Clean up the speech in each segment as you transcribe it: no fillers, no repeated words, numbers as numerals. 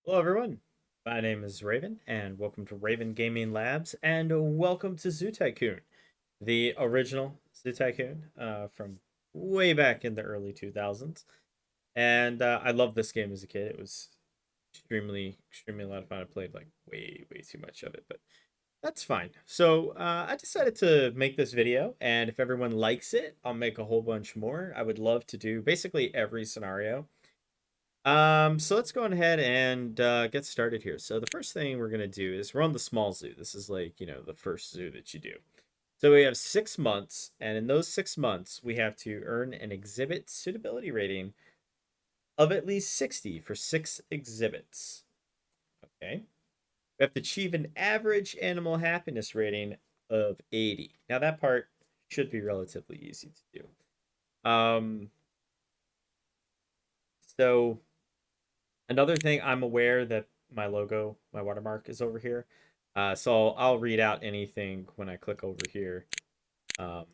Hello, everyone. My name is Raven, and welcome to Raven Gaming Labs, and welcome to Zoo Tycoon, the original Zoo Tycoon from way back in the early 2000s. And I loved this game as a kid. It was extremely a lot of fun. I played like way too much of it, but that's fine. So I decided to make this video, and if everyone likes it, I'll make a whole bunch more. I would love to do basically every scenario. So let's go ahead and get started here. So the first thing we're gonna do is we're on the small zoo. This is like, the first zoo that you do. So we have 6 months, and in those 6 months, we have to earn an exhibit suitability rating of at least 60 for 6 exhibits. Okay. We have to achieve an average animal happiness rating of 80. Now that part should be relatively easy to do. So another thing, I'm aware that my logo, my watermark is over here. So I'll read out anything when I click over here um,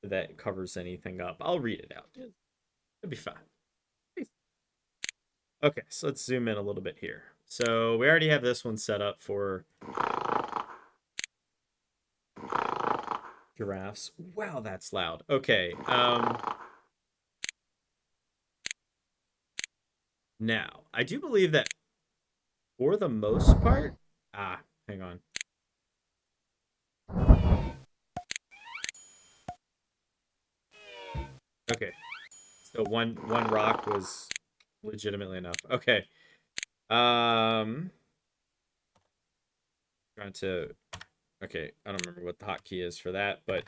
that covers anything up. I'll read it out. It'll be fine. Okay, so let's zoom in a little bit here. So we already have this one set up for giraffes. Wow, that's loud. Okay. Now, I do believe that for the most part... hang on. Okay. So one rock was legitimately enough. Okay. Trying to... Okay, I don't remember what the hotkey is for that, but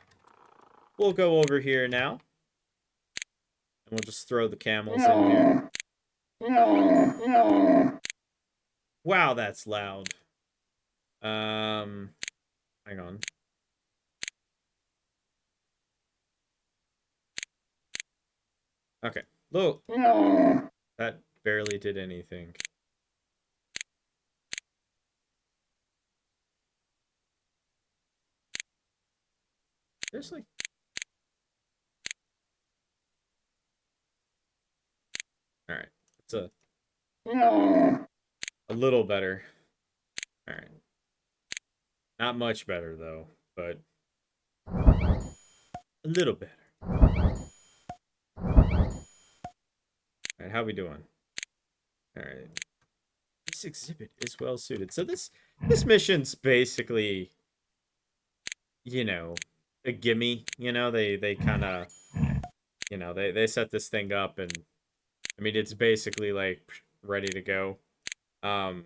we'll go over here now, and we'll just throw the camels in here. Wow, that's loud. Hang on. Okay, look. That barely did anything. Seriously? All right, it's a little better. All right, not much better though, but a little better. All right, how we doing? All right, this exhibit is well suited. So this mission's basically, you know, a gimme. They kind of, they set this thing up, and I mean it's basically like ready to go. Um,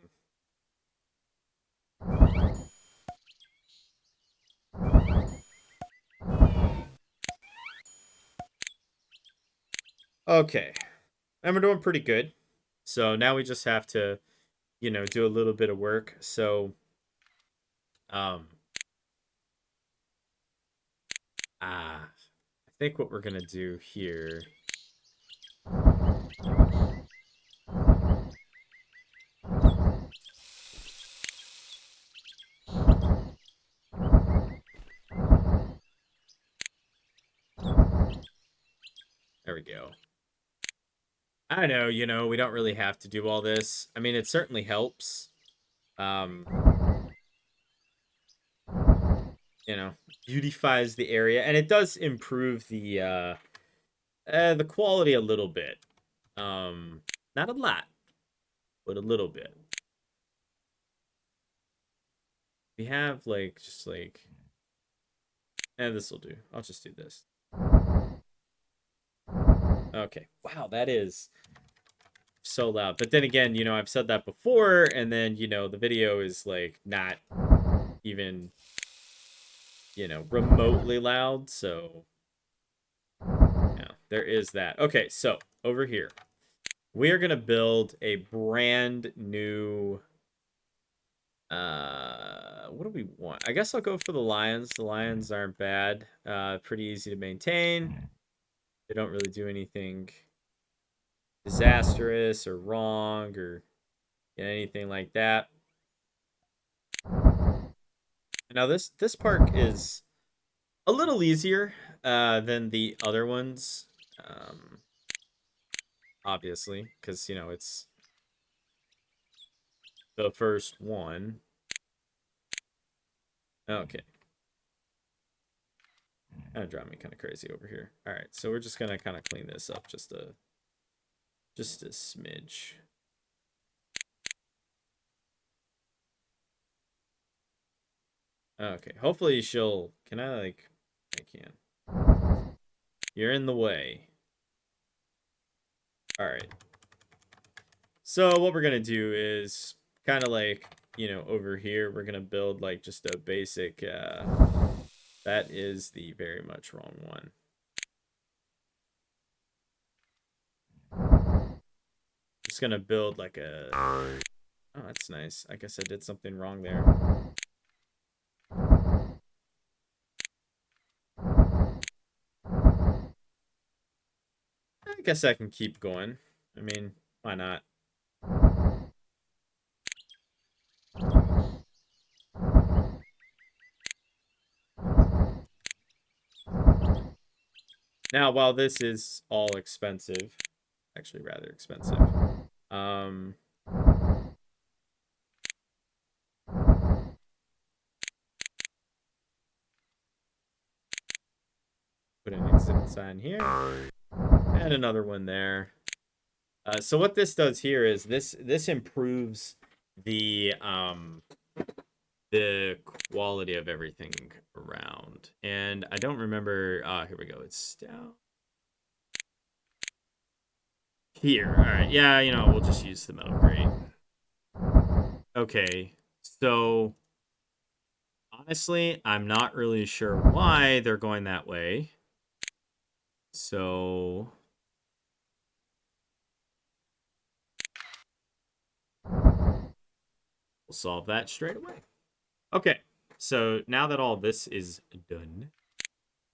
okay, and we're doing pretty good. So now we just have to, do a little bit of work. So, um, I think what we're gonna do here. There we go. I know, we don't really have to do all this. I mean, it certainly helps. Um, beautifies the area, and it does improve the quality a little bit. Not a lot, but a little bit. We have like just like, this will do. I'll just do this. Okay. Wow, that is so loud. But then again, I've said that before, and then the video is like not even remotely loud. So yeah, there is that. Okay, so over here we are gonna build a brand new. What do we want? I guess I'll go for the lions. The lions aren't bad. Pretty easy to maintain. They don't really do anything disastrous or wrong or anything like that. Now this park is a little easier than the other ones, obviously, because it's the first one. Okay. Kind of driving me kind of crazy over here. All right, so we're just gonna kind of clean this up just a smidge. Okay, hopefully she'll. Can I like? I can. You're in the way. All right. So what we're gonna do is kind of like, over here we're gonna build like just a basic. That is the very much wrong one. Just gonna build like a. Oh, that's nice. I guess I did something wrong there. I guess I can keep going. I mean, why not? Now, while this is all expensive, actually rather expensive, um, put an exhibit sign here and another one there. So what this does here is this improves the quality of everything around. And I don't remember. Here we go. It's down here. All right. Yeah, we'll just use the metal grate. Okay. So honestly, I'm not really sure why they're going that way. So we'll solve that straight away. Okay. So now that all this is done,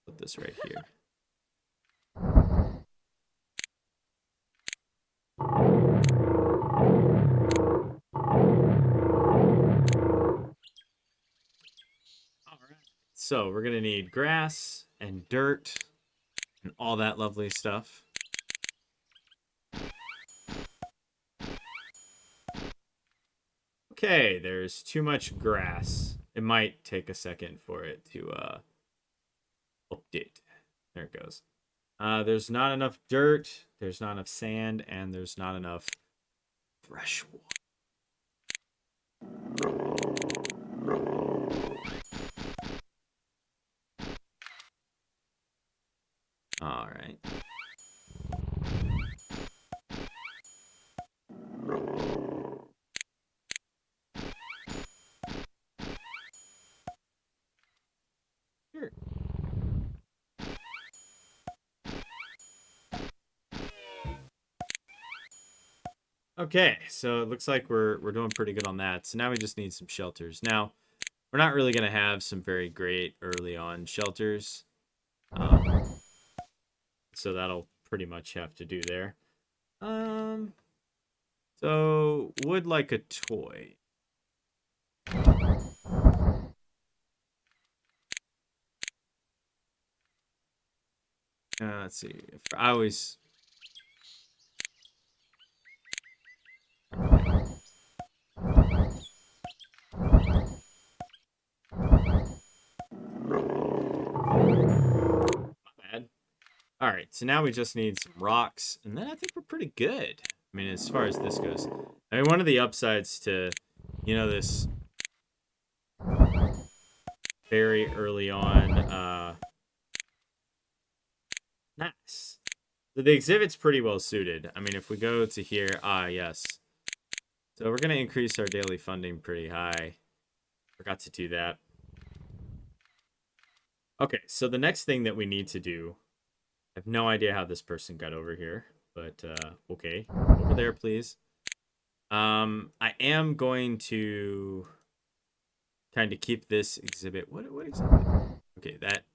put this right here. So we're going to need grass and dirt and all that lovely stuff. Okay, there's too much grass. It might take a second for it to update. There it goes. There's not enough dirt, there's not enough sand, and there's not enough fresh water. All right. Here. Okay, so it looks like we're doing pretty good on that. So now we just need some shelters. Now, we're not really going to have some very great early on shelters. So that'll pretty much have to do there. So would like a toy. Let's see. If I always. Bad. All right, so now we just need some rocks, and then I think we're pretty good. I mean, as far as this goes, I mean, one of the upsides to, this very early on, nice. The exhibit's pretty well suited. I mean, if we go to here, yes. So we're gonna increase our daily funding pretty high. Forgot to do that. Okay, so the next thing that we need to do, I have no idea how this person got over here, but okay. Over there, please. I am going to kind of keep this exhibit. What exactly? Okay, that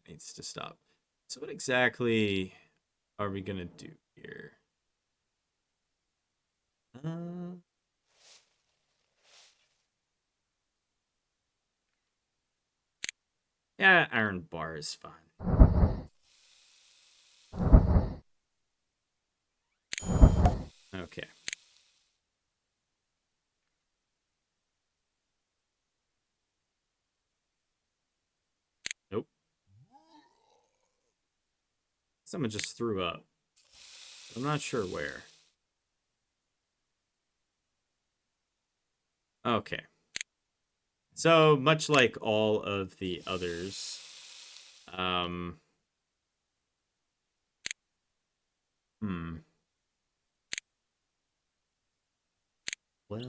needs to stop. So what exactly are we gonna do here? Yeah, iron bar is fine. Okay. Someone just threw up. I'm not sure where. Okay. So, much like all of the others, um, hmm. Well,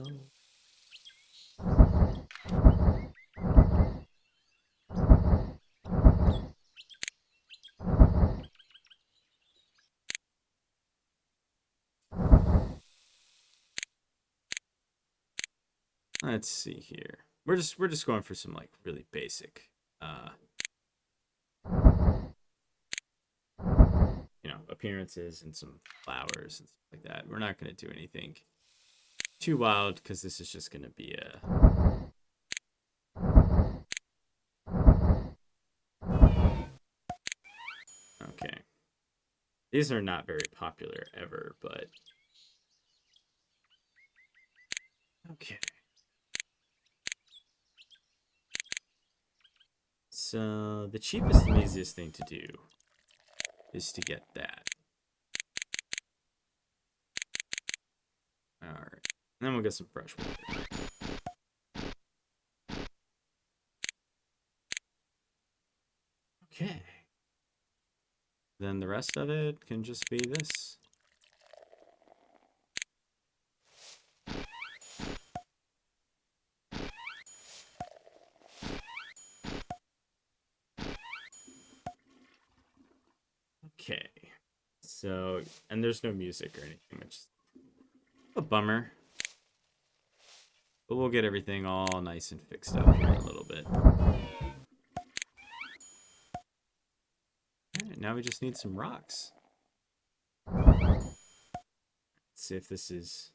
let's see here. We're just going for some like really basic, uh, appearances and some flowers and stuff like that. We're not gonna do anything too wild because this is just gonna be a. Okay. These are not very popular ever, but okay. So the cheapest and easiest thing to do is to get that. All right. Then we'll get some fresh water. Okay. Then the rest of it can just be this. Okay. So, and there's no music or anything, which is a bummer. But we'll get everything all nice and fixed up here in a little bit. Alright, now we just need some rocks. Let's see if this is...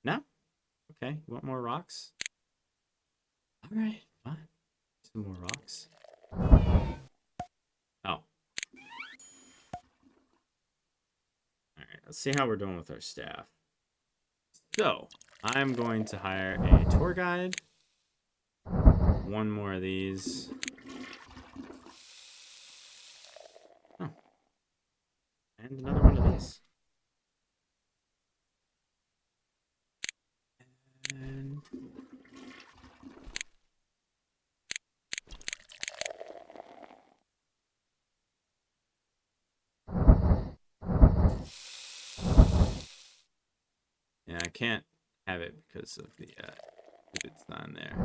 No? Okay, you want more rocks? Alright, fine. Some more rocks. Oh. Alright, let's see how we're doing with our staff. So, I'm going to hire a tour guide. One more of these. Oh. And another one of these. And... yeah, I can't have it because of the if it's not in there.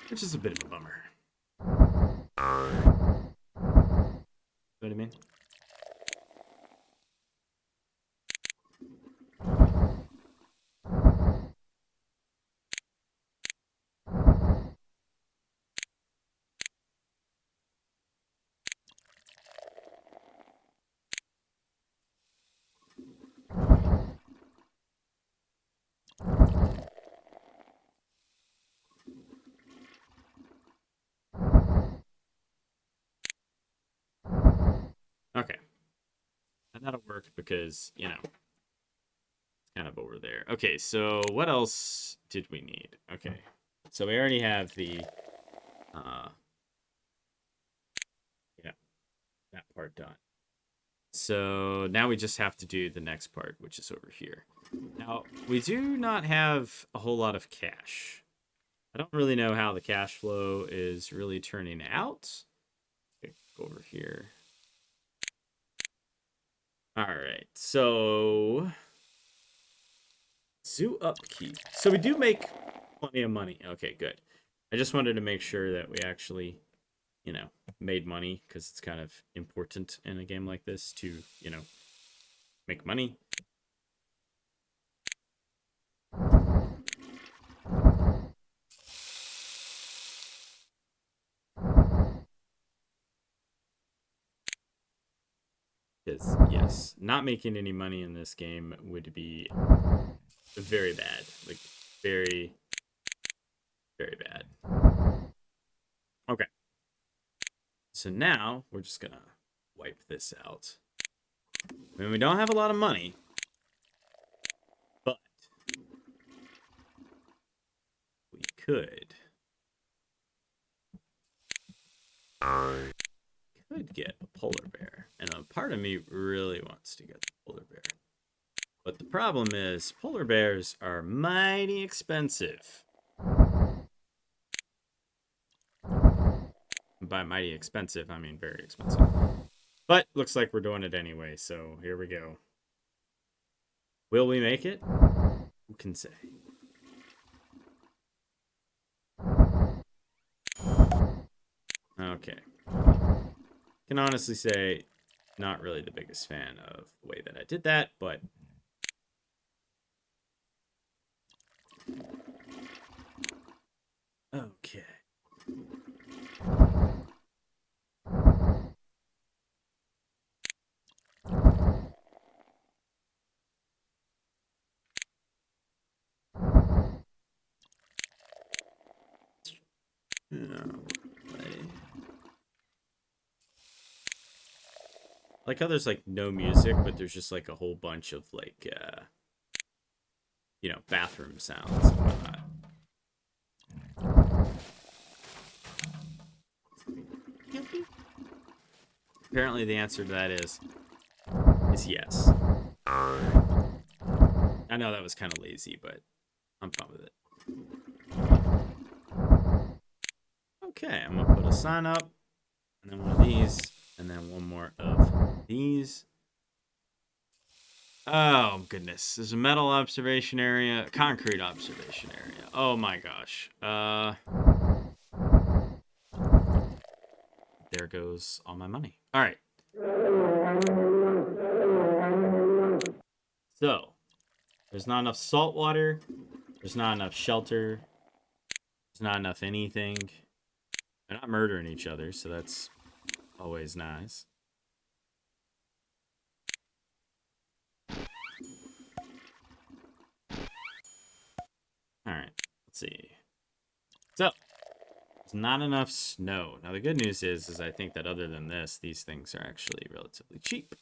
Which is a bit of a bummer. You know what I mean? Okay. And that'll work because, it's kind of over there. Okay, so what else did we need? Okay. So we already have the that part done. So now we just have to do the next part, which is over here. Now, we do not have a whole lot of cash. I don't really know how the cash flow is really turning out. Okay, go over here. All right, so zoo upkeep. So we do make plenty of money. Okay, good. I just wanted to make sure that we actually, made money because it's kind of important in a game like this to, make money. Because, yes, not making any money in this game would be very bad. Like, very, very bad. Okay. So now we're just going to wipe this out. I mean, we don't have a lot of money, but we could could get a polar bear, and a part of me really wants to get the polar bear. But the problem is, polar bears are mighty expensive. By mighty expensive, I mean very expensive. But looks like we're doing it anyway, so here we go. Will we make it? Who can say? Okay. Can honestly say, not really the biggest fan of the way that I did that, but okay. Like how there's like no music, but there's just like a whole bunch of like you know, bathroom sounds and whatnot. Apparently the answer to that is yes. I know that was kind of lazy, but I'm fine with it. Okay, I'm gonna put a sign up, and then one of these, and then one more of these. Oh goodness, there's a metal observation area, a concrete observation area. Oh my gosh. There goes all my money. All right. So, there's not enough salt water. There's not enough shelter. There's not enough anything. They're not murdering each other, so that's always nice. Alright, let's see. So, there's not enough snow. Now, the good news is I think that other than this, these things are actually relatively cheap.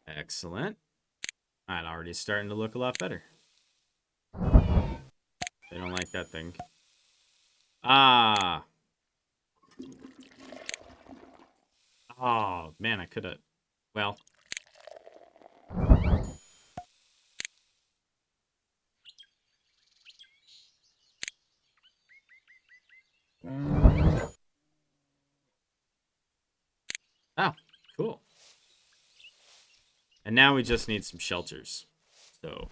Excellent. Alright, already starting to look a lot better. They don't like that thing. Ah! Oh, man, I could have... Well... Oh, cool. And now we just need some shelters. So,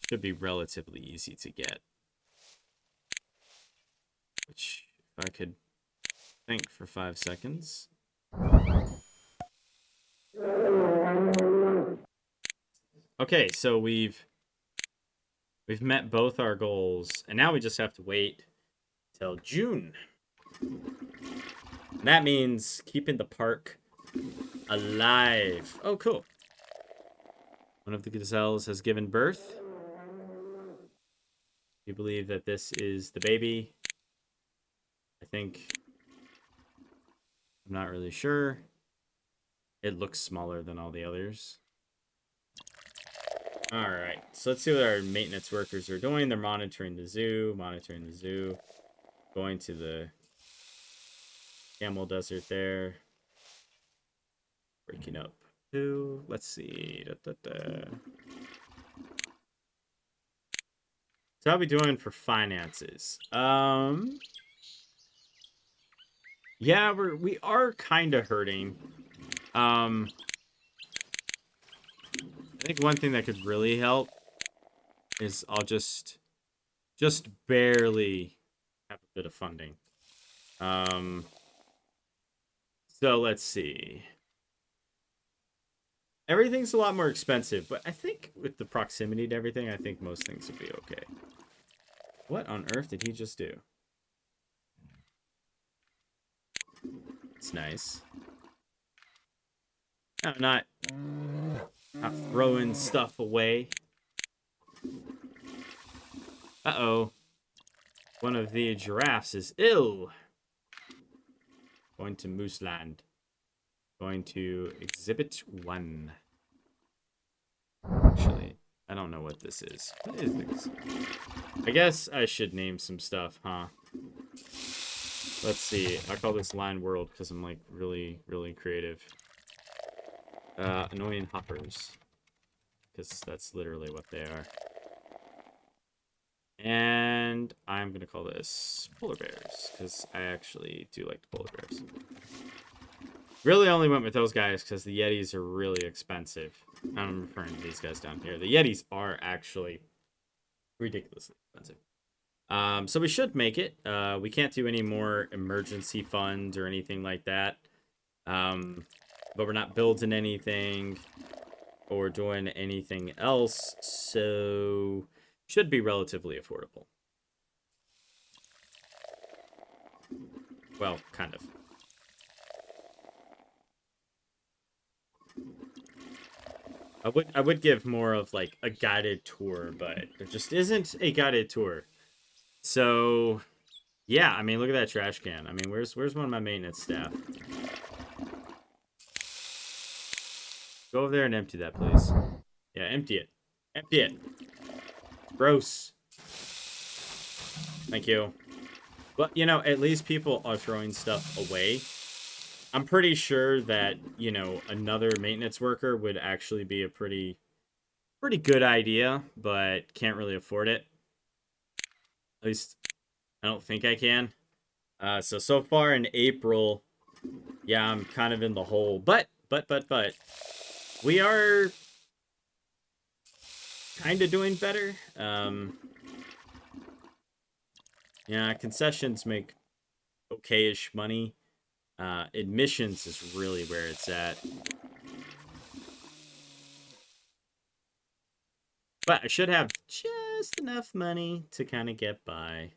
should be relatively easy to get. Which, if I could think for 5 seconds. Okay, so we've met both our goals, and now we just have to wait till June. And that means keeping the park alive. Oh, cool. One of the gazelles has given birth. We believe that this is the baby. I think. I'm not really sure. It looks smaller than all the others. Alright, so let's see what our maintenance workers are doing. They're monitoring the zoo, going to the camel desert there. Breaking up. Let's see. So how are we doing for finances? Yeah, we are kind of hurting. I think one thing that could really help is I'll just barely have a bit of funding. So let's see. Everything's a lot more expensive, but I think with the proximity to everything, I think most things will be okay. What on earth did he just do? It's nice. I'm not throwing stuff away. Uh-oh. One of the giraffes is ill. Going to Mooseland. Going to Exhibit 1. Actually, I don't know what this is. What is this? I guess I should name some stuff, huh? Let's see. I call this line world because I'm like really, really creative. Annoying hoppers. Because that's literally what they are. And I'm going to call this polar bears because I actually do like the polar bears. Really only went with those guys because the Yetis are really expensive. I'm referring to these guys down here. The Yetis are actually ridiculously expensive. So we should make it. We can't do any more emergency funds or anything like that. But we're not building anything or doing anything else, so should be relatively affordable. Well, kind of. I would give more of like a guided tour, but there just isn't a guided tour. So yeah, I mean, look at that trash can. I mean, where's one of my maintenance staff? Go over there and empty that, please. Yeah, empty it. Empty it. Gross. Thank you. But, you know, at least people are throwing stuff away. I'm pretty sure that, you know, another maintenance worker would actually be a pretty good idea, but can't really afford it. At least, I don't think I can. So far in April, yeah, I'm kind of in the hole. But, we are kind of doing better. Yeah, concessions make okay-ish money. Admissions is really where it's at. But I should have just enough money to kind of get by.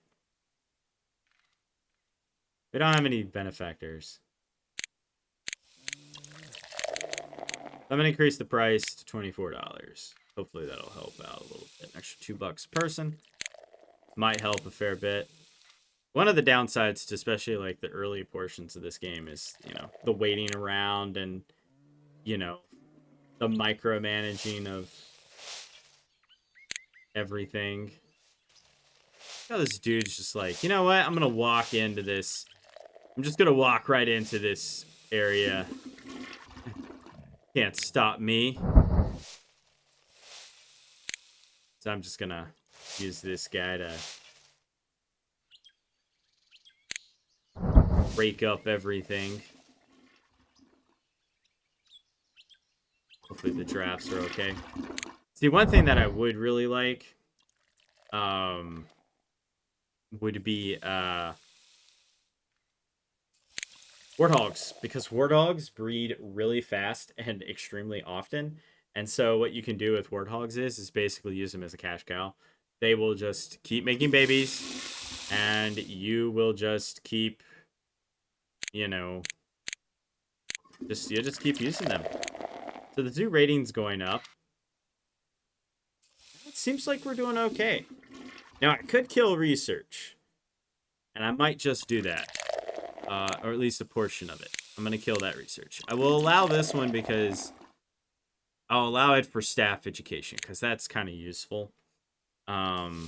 We don't have any benefactors. I'm going to increase the price to $24. Hopefully that'll help out a little bit. An extra $2 a person. Might help a fair bit. One of the downsides to especially like the early portions of this game is, you know, the waiting around and, you know, the micromanaging of everything. You know, this dude's just like, you know what? I'm going to walk into this. I'm just going to walk right into this area. Can't stop me. So I'm just going to use this guy to break up everything. Hopefully the drafts are okay. See, one thing that I would really like would be warthogs, because warthogs breed really fast and extremely often. And so what you can do with warthogs is basically use them as a cash cow. They will just keep making babies, and you will just keep, you know, you'll just keep using them. So the zoo rating's going up. It seems like we're doing okay. Now, I could kill research, and I might just do that. Or at least a portion of it. I'm going to kill that research. I will allow this one because I'll allow it for staff education, because that's kind of useful. That'll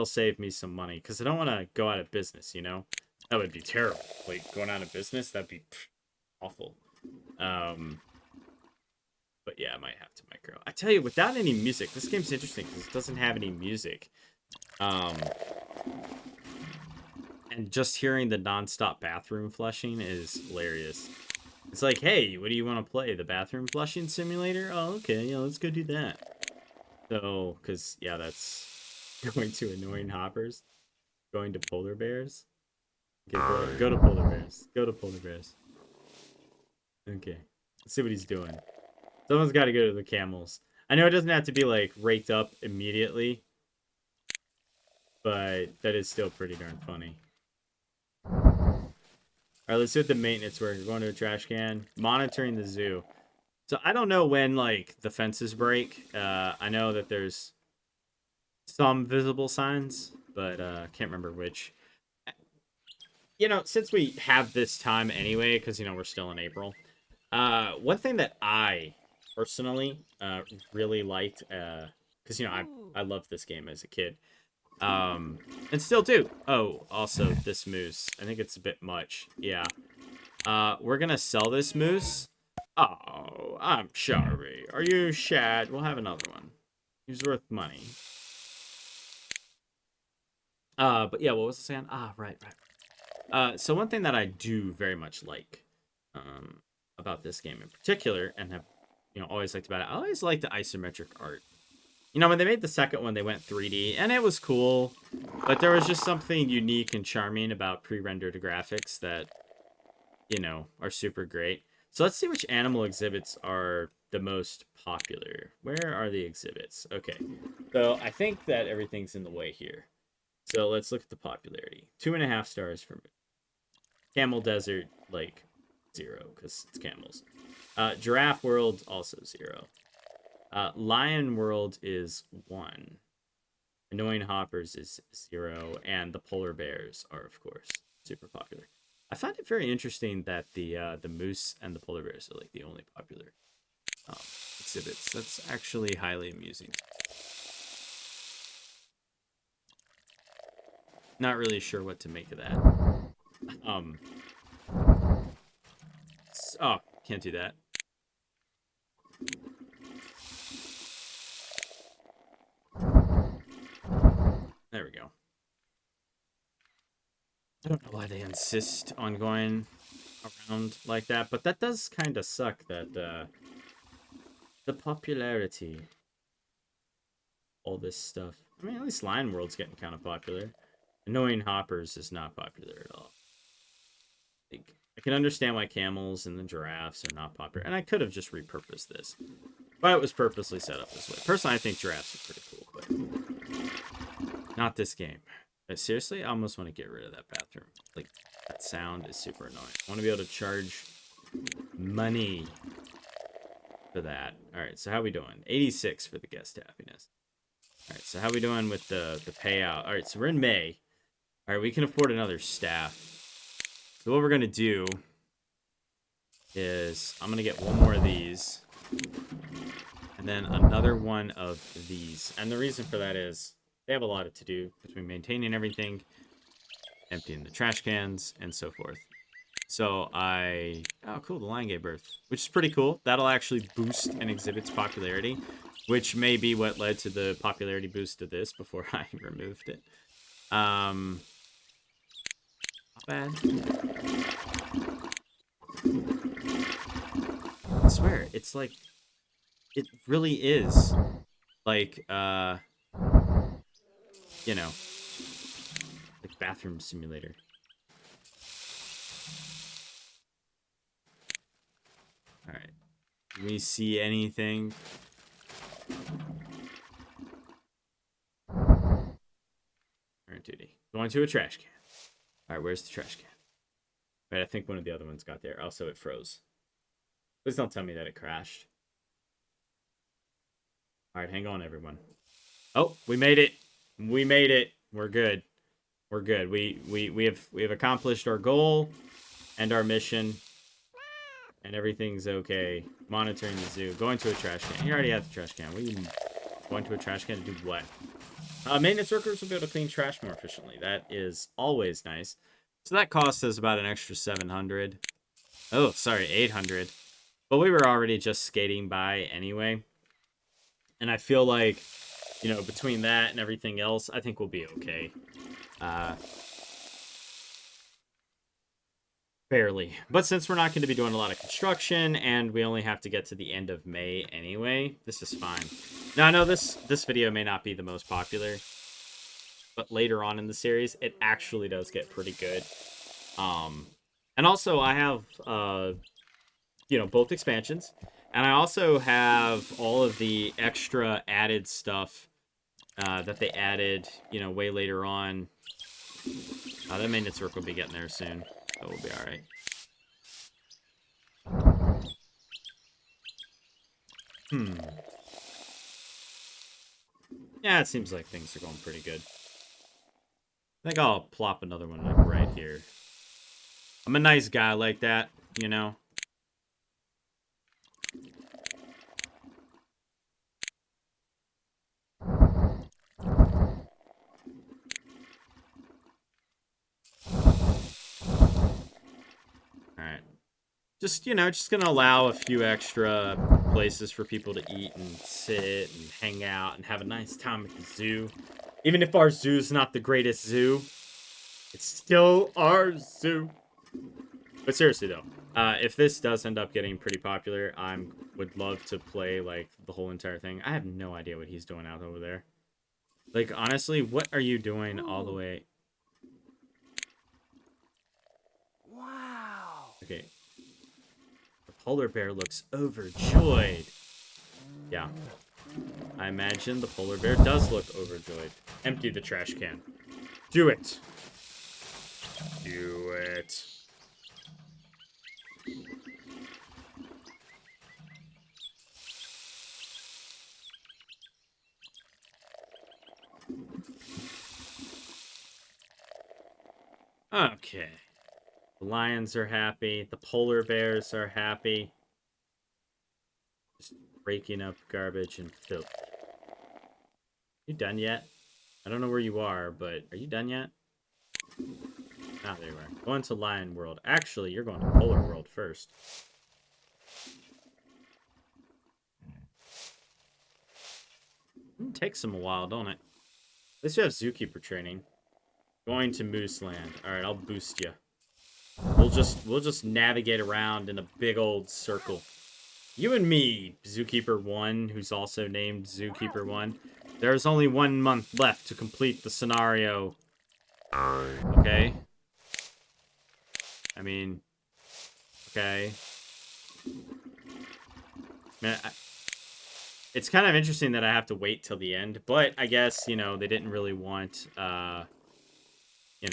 save me some money, because I don't want to go out of business, you know? That would be terrible. Like, going out of business, that'd be awful. But yeah, I might have to micro. I tell you, without any music, this game's interesting, because it doesn't have any music. And just hearing the nonstop bathroom flushing is hilarious. It's like, hey, what do you want to play? The bathroom flushing simulator? Oh, okay, yeah, let's go do that. So, because, yeah, that's going to annoying hoppers. Going to polar bears. Okay, go to polar bears. Go to polar bears. Okay, let's see what he's doing. Someone's got to go to the camels. I know it doesn't have to be, like, raked up immediately. But that is still pretty darn funny. Alright, let's do the maintenance work. We're going to a trash can. Monitoring the zoo. So I don't know when, like, the fences break. I know that there's some visible signs, but can't remember which. You know, since we have this time anyway, because, you know, we're still in April. One thing that I personally really liked, because, you know, I loved this game as a kid. And still do. Oh, also, this moose. I think it's a bit much. Yeah. We're gonna sell this moose. Oh, I'm sorry. Are you shad? We'll have another one. He's worth money. But yeah, what was I saying? Right. So one thing that I do very much like, about this game in particular, and have, you know, always liked about it, I always liked the isometric art. You know, when they made the second one, they went 3D, and it was cool, but there was just something unique and charming about pre-rendered graphics that, you know, are super great. So let's see which animal exhibits are the most popular. Where are the exhibits? Okay, so I think that everything's in the way here. So let's look at the popularity. 2.5 stars for me. Camel Desert, like 0, because it's camels. Giraffe World, also 0. Lion World is 1. Annoying Hoppers is 0. And the Polar Bears are, of course, super popular. I find it very interesting that the moose and the polar bears are like the only popular exhibits. That's actually highly amusing. Not really sure what to make of that. Oh, can't do that. There we go. I don't know why they insist on going around like that, but that does kind of suck that the popularity, all this stuff. I mean, at least Lion World's getting kind of popular. Annoying Hoppers is not popular at all. Like, I can understand why camels and the giraffes are not popular, and I could have just repurposed this, but it was purposely set up this way. Personally, I think giraffes are pretty cool, but not this game. But seriously, I almost want to get rid of that bathroom. Like, that sound is super annoying. I want to be able to charge money for that. All right, so how we doing? 86 for the guest happiness. All right, so how we doing with the payout? All right, so we're in May. All right, we can afford another staff. So what we're going to do is I'm going to get one more of these and then another one of these. And the reason for that is they have a lot to do between maintaining everything, emptying the trash cans, and so forth. So oh, cool, the Lion gave birth, which is pretty cool. That'll actually boost an exhibit's popularity, which may be what led to the popularity boost of this before I removed it. Not bad. I swear, it's like, it really is like, you know, like bathroom simulator. All right, do we see anything? All right, duty. Going to a trash can. All right, where's the trash can? All right, I think one of the other ones got there. Also, it froze. Please don't tell me that it crashed. All right, hang on, everyone. Oh, we made it. We made it. We're good. We're good. We have accomplished our goal and our mission, and everything's okay. Monitoring the zoo. Going to a trash can. You already have the trash can. We going to a trash can to do what? Maintenance workers will be able to clean trash more efficiently. That is always nice. So that costs us about an extra 700. Oh, sorry, 800. But we were already just skating by anyway. And I feel like, you know, between that and everything else, I think we'll be okay. Barely. But since we're not going to be doing a lot of construction, and we only have to get to the end of May anyway, this is fine. Now, I know this video may not be the most popular, but later on in the series, it actually does get pretty good. And also, I have, you know, both expansions, and I also have all of the extra added stuff that they added, you know, way later on. That maintenance work will be getting there soon, so we'll be all right. Yeah, it seems like things are going pretty good. I think I'll plop another one like right here. I'm a nice guy like that, you know. just, you know, just gonna allow a few extra places for people to eat and sit and hang out and have a nice time at the zoo. Even if our zoo's not the greatest zoo, it's still our zoo. But seriously though, if this does end up getting pretty popular, would love to play like the whole entire thing. I have no idea what he's doing out over there. Like honestly, what are you doing all the way? Wow. Okay. The polar bear looks overjoyed. Yeah. I imagine the polar bear does look overjoyed. Empty the trash can. Do it. Do it. Okay. The lions are happy. The polar bears are happy. Just breaking up garbage and filth. You done yet? I don't know where you are, but are you done yet? Ah, there you are. Going to Lion World. Actually, you're going to Polar World first. It takes them a while, don't it? At least you have Zookeeper training. Going to Moose Land. Alright, I'll boost you. We'll just navigate around in a big old circle. You and me, Zookeeper 1, who's also named Zookeeper 1. There's only 1 month left to complete the scenario. Okay? I mean... Okay. Man, it's kind of interesting that I have to wait till the end, but I guess, you know, they didn't really want, you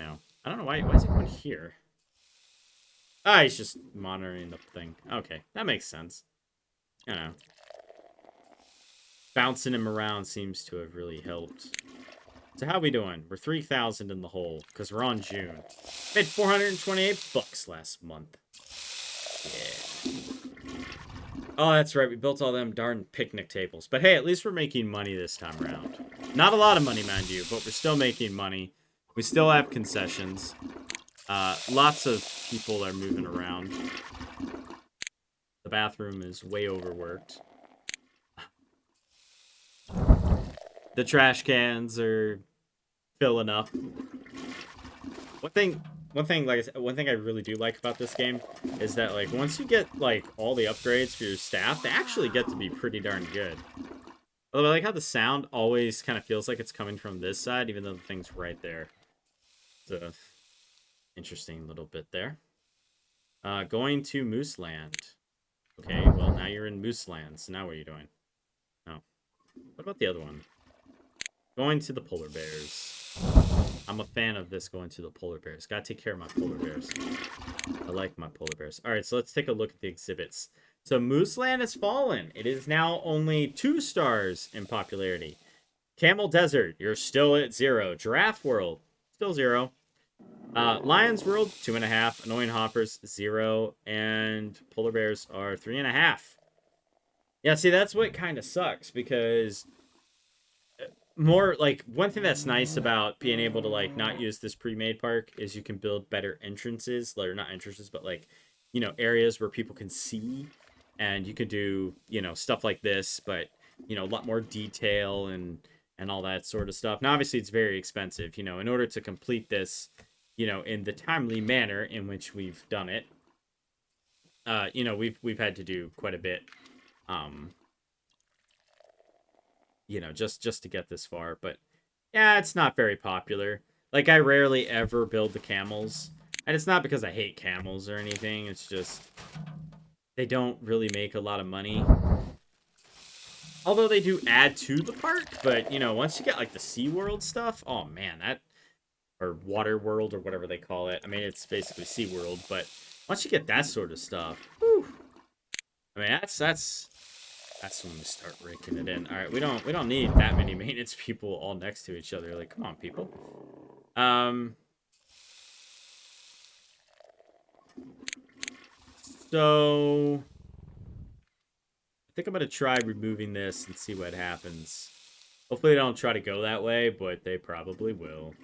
know... I don't know why is he going here? Ah, he's just monitoring the thing. Okay, that makes sense. You know. Bouncing him around seems to have really helped. So how we doing? We're 3,000 in the hole, because we're on June. Made 428 bucks last month. Yeah. Oh, that's right. We built all them darn picnic tables. But hey, at least we're making money this time around. Not a lot of money, mind you, but we're still making money. We still have concessions. Lots of people are moving around. The bathroom is way overworked. The trash cans are filling up. One thing, like I said, one thing I really do like about this game is that, like, once you get, like, all the upgrades for your staff, they actually get to be pretty darn good. Although I like how the sound always kind of feels like it's coming from this side, even though the thing's right there. It's a interesting little bit there. Going to Moose Land. Okay, well, now you're in Moose Land, so now what are you doing? Oh. What about the other one? Going to the polar bears. I'm a fan of this going to the polar bears. Gotta take care of my polar bears. I like my polar bears. Alright, so let's take a look at the exhibits. So Moose Land has fallen. It is now only 2 stars in popularity. Camel Desert, you're still at 0. Giraffe World, still 0. Lions World, 2.5. Annoying Hoppers, 0. And polar bears are 3.5. Yeah, see, that's what kind of sucks, because more like one thing that's nice about being able to like not use this pre-made park is you can build better entrances, or not entrances, but like, you know, areas where people can see, and you could do, you know, stuff like this, but you know, a lot more detail and all that sort of stuff. Now obviously it's very expensive, you know, in order to complete this, you know, in the timely manner in which we've done it. You know, we've had to do quite a bit, you know, just to get this far. But yeah, it's not very popular. Like, I rarely ever build the camels, and it's not because I hate camels or anything. It's just they don't really make a lot of money. Although they do add to the park, but you know, once you get like the SeaWorld stuff, oh man, that, or Water World or whatever they call it. I mean, it's basically SeaWorld, but once you get that sort of stuff, whew, I mean, that's when we start raking it in. All right, we don't need that many maintenance people all next to each other. Like, come on, people. So I think I'm gonna try removing this and see what happens. Hopefully they don't try to go that way, but they probably will.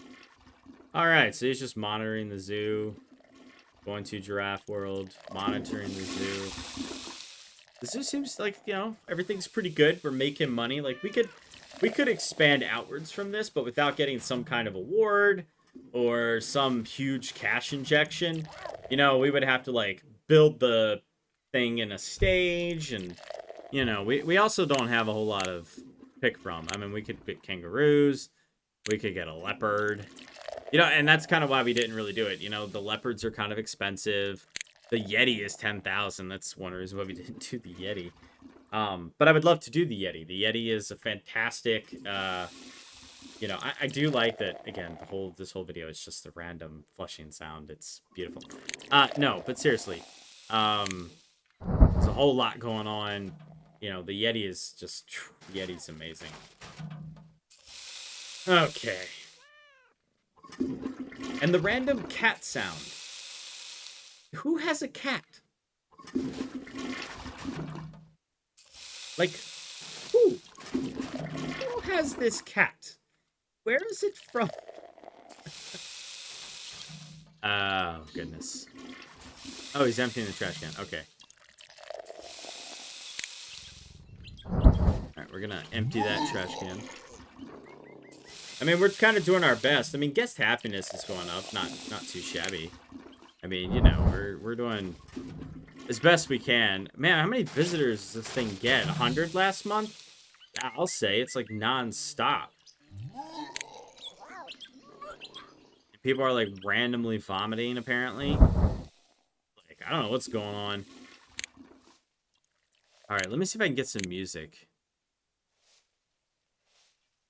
All right, so he's just monitoring the zoo. Going to Giraffe World, monitoring the zoo. The zoo seems like, you know, everything's pretty good. We're making money. Like, we could expand outwards from this, but without getting some kind of award or some huge cash injection. You know, we would have to, like, build the thing in a stage, and, you know, we also don't have a whole lot of pick from. I mean, we could pick kangaroos. We could get a leopard. You know, and that's kind of why we didn't really do it. You know, the leopards are kind of expensive. The Yeti is 10,000. That's one reason why we didn't do the Yeti. But I would love to do the Yeti. The Yeti is a fantastic, you know, I do like that. Again, this whole video is just a random flushing sound. It's beautiful. No, but seriously, there's a whole lot going on. You know, the Yeti is just, the Yeti's amazing. Okay. And the random cat sound. Who has a cat? Like, who? Who has this cat? Where is it from? Oh, goodness. Oh, he's emptying the trash can. Okay. Alright, we're gonna empty that trash can. I mean, we're kind of doing our best. I mean, guest happiness is going up. Not too shabby. I mean, you know, we're doing as best we can. Man, how many visitors does this thing get? 100 last month? I'll say it's like non-stop. People are like randomly vomiting, apparently. Like, I don't know what's going on. Alright, let me see if I can get some music.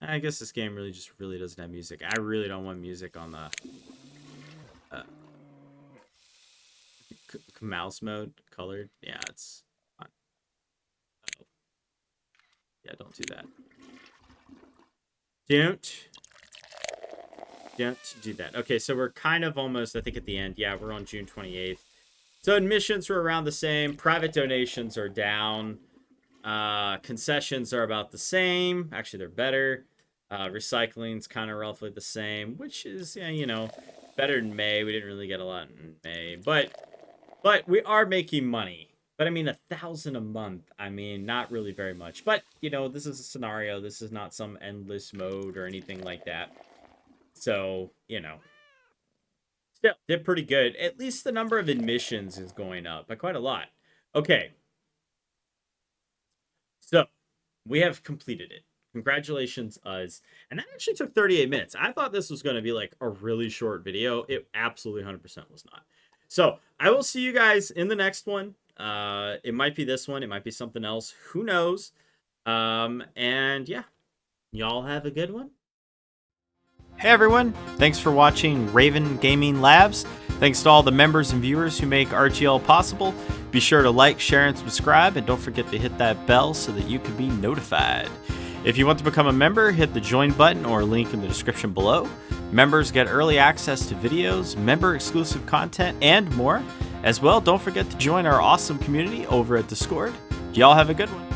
I guess this game really doesn't have music. I really don't want music on the mouse mode, colored. Yeah, it's fine. Uh-oh. Yeah, don't do that. Don't do that. Okay, so we're kind of almost, I think, at the end. Yeah, we're on June 28th. So admissions were around the same. Private donations are down. Concessions are about the same. Actually, they're better. Recycling's kind of roughly the same, which is, yeah, you know, better than May. We didn't really get a lot in May, but we are making money. But I mean, 1,000 a month. I mean, not really very much. But you know, this is a scenario. This is not some endless mode or anything like that. So you know, still they're pretty good. At least the number of admissions is going up by quite a lot. Okay, so we have completed it. Congratulations, us. And that actually took 38 minutes. I thought this was going to be like a really short video. It absolutely 100% was not. So I will see you guys in the next one. It might be this one. It might be something else. Who knows? And yeah, y'all have a good one. Hey everyone, thanks for watching Raven Gaming Labs. Thanks to all the members and viewers who make RGL possible. Be sure to like, share, and subscribe, and don't forget to hit that bell so that you can be notified. If you want to become a member, hit the join button or link in the description below. Members get early access to videos, member-exclusive content, and more. As well, don't forget to join our awesome community over at Discord. Y'all have a good one.